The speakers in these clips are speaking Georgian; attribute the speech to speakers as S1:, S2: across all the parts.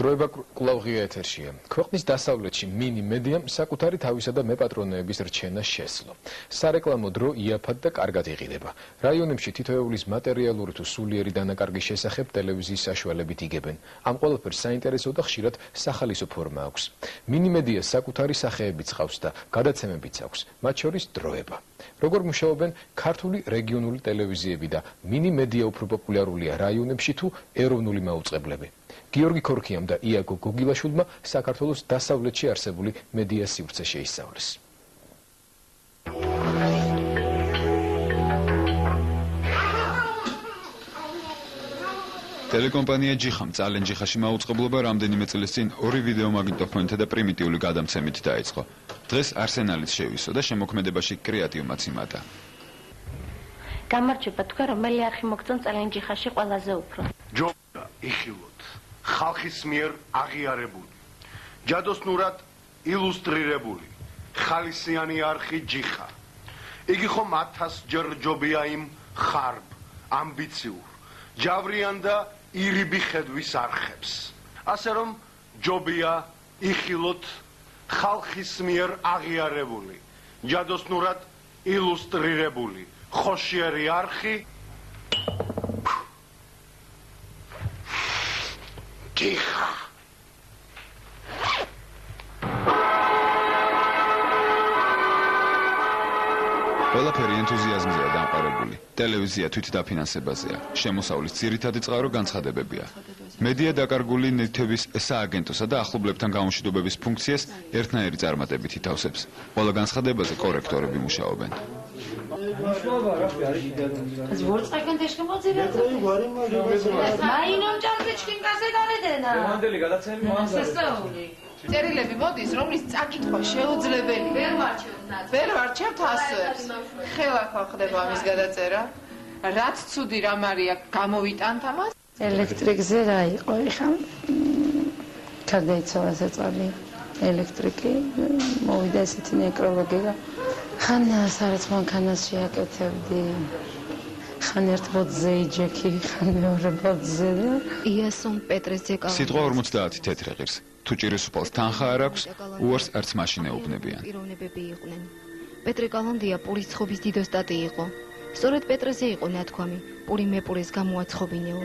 S1: დროება კვლავ ღია ეთერშია. ქვეყნის დასავლეთში მინი მედიამ საკუთარი თავისა და მეპატრონეების რჩენა შესძლო. სარეკლამო დრო იაფად და კარგად იყიდება. რაიონებში თითოეულის მატერიალური თუ სულიერი დანაკარგის შესახებ ტელევიზიის საშუალებით იგებენ. ამ ყველაფერს საინტერესო და ხშირად სახალისო ფორმა აქვს. მინი მედია საკუთარი სახეებიც ყავს და გადაცემებიც აქვს, მათ შორის დროება. როგორ მუშაობენ ქართული რეგიონული ტელევიზიები და მინი მედია უფრო პოპულარულია რაიონებში თუ ეროვნული მაუწყებლები. გიორგი ქორქიამ და იაგო გოგილაშვილმა საქართველოს დასავლეთში არსებული მედია სივრცე შეისწავლეს.
S2: ტელეკომპანია ჯიხამ ძალიან ჯიხაში მაუწყებლობა რამდენიმე წლის წინ 2 ვიდეომაგნიტოფონითა და პრიმიტიული გადამცემით დაიწყო. დღეს არსენალიც შევისო და შემოქმედებაში კრეატივმაც იმატა.
S3: გამარჯობა, თქვენ რომელი არხი მოგწონთ ძალიან ჯიხაში ყველაზე უფრო?
S4: ჯობა, იხილოთ, ხალხის მიერ აღიარებული, ჯადოსნურად ილუსტრირებული, ხალისიანი არხი ჯიხა. იგი ხომ 1000 ჯერ ჯობია იმ ხარბ, ამბიციურ, ჯავრიან და ირიბი ხედვის არხებს. ასე რომ ჯობია იხილოთ, ხალხის მიერ აღიარებული, ჯადოსნურად ილუსტრირებული, ხოშიერი არხი ჯიხა.
S2: ყველაფერი ენთუზიაზმზეა დამყარებული. ტელევიზია თვითდაფინანსებაზეა. შემოსავლის ძირითადი წყარო განცხადებებია. მედია დაკარგული ნივთების სააგენტოსა და ახლობლებთან გამომშვიდობების ფუნქციას ერთნაირი წარმატებით ითავსებს. ყველა განცხადებაზე კორექტორები მუშაობენ.
S5: წერილები მოდის, რომლის წაკითხვა შეუძლებელია. ვერ ვარჩევთ ასოებს. ხელახლა ხდება ამის გადაწერა. რაც ცუდი რამ არის, გამოვიტანთ ამას.
S6: ელექტრიკზე რა იყო, ეხლა გარდაიცვალა საწყალი ელექტრიკი, მოვიდა ესეთი ნეკროლოგია. ხან სარწმუნოქანას შეაკეთებდი. ხან ერთ ბოძზე იჯექი, ხან მეორე ბოძზე და
S7: იასონ პეტრეს ძეკალონი.
S2: სიტყვა 50 თეთრ ღირს. თუ ჭირისუფალს თანხა არ აქვს, უარს არც მაშინ ეუბნებიან.
S7: პიროვნებები იყვნენ. პეტრე კალანდია პურის ცხობის დიდო სტატი იყო. სწორედ პეტრეზე იყო ნათქვამი, პური მეპურეს გამოაცხობინეო.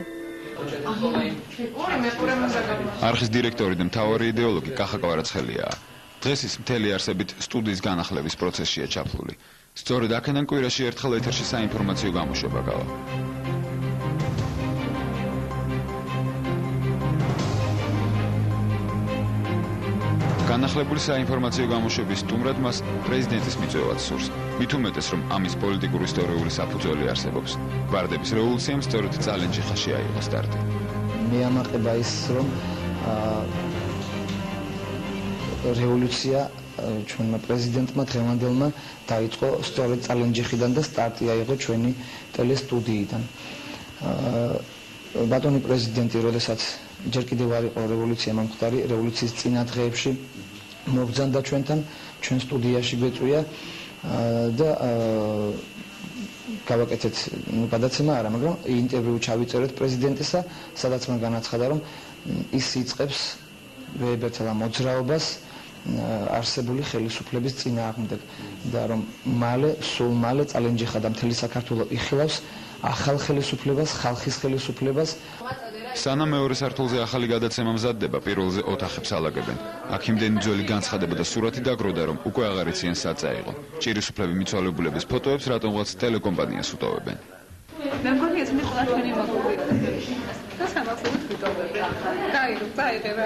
S2: არხის დირექტორი და მთავარი იდეოლოგი კახა კვარაცხელიაა. დღეს ის მთელი არსებით სტუდიის განახლების პროცესშია ჩაფლული. სწორედ აქედან კვირაში ერთხელ ეთერში საინფორმაციო გამოშვება გავა. განახლებული საინფორმაციო გამოშვების სტუმრად მას პრეზიდენტის მიწვევაც სურს. მით უმეტეს, რომ ამის პოლიტიკურ-ისტორიული საფუძველი არსებობს. ვარდების რევოლუციამ სწორედ ძალიან ჯიხაში აიღო სტარტი.
S8: მე ამაყება ის, რომ რევოლუცია ჩვენმა პრეზიდენტმა დღევანდელმა დაიწყო სწორედ ძალიან ჯიხიდან და სტარტი აიღო ჩვენი ტელესტუდიიდან. ბატონი პრეზიდენტი, როდესაც ჯერ კიდევ არ იყო რევოლუცია მომხდარი, რევოლუციის წინა დღეებში მოგზანდა ჩვენთან, ჩვენ სტუდიაში გვეწვია და გავაკეთეთ გადაცემა არა, მაგრამ ინტერვიუ ჩავიწერეთ პრეზიდენტისა, სადაც მან განაცხადა, რომ ის იწყებს ვეებერთა მოძრაობას არსებული ხელისუფლების წინააღმდეგ და რომ სულ მალე ძალიან ჯიხა და მთელი საქართველო იხილავს ახალ ხელისუფლებას, ხალხის ხელისუფლებას.
S2: სანამ მეორე სართულზე ახალი გადაცემა მზადდება, პირველზე ოთახებს ალაგებენ. აქ იმდენი ძველი განცხადება და სურათი დაგროვდა, რომ უკვე აღარ იციან საწა იყო. ჭირისუფლები მიცვალებულების ფოტოებს რატომღაც ტელეკომპანიას უტოვებენ.
S5: მე მგონი ეს ყველა ჩვენი მოგვიყვება. და სამახსოვროდ ვიტოვებენ. გაიგო, წაიღე რა.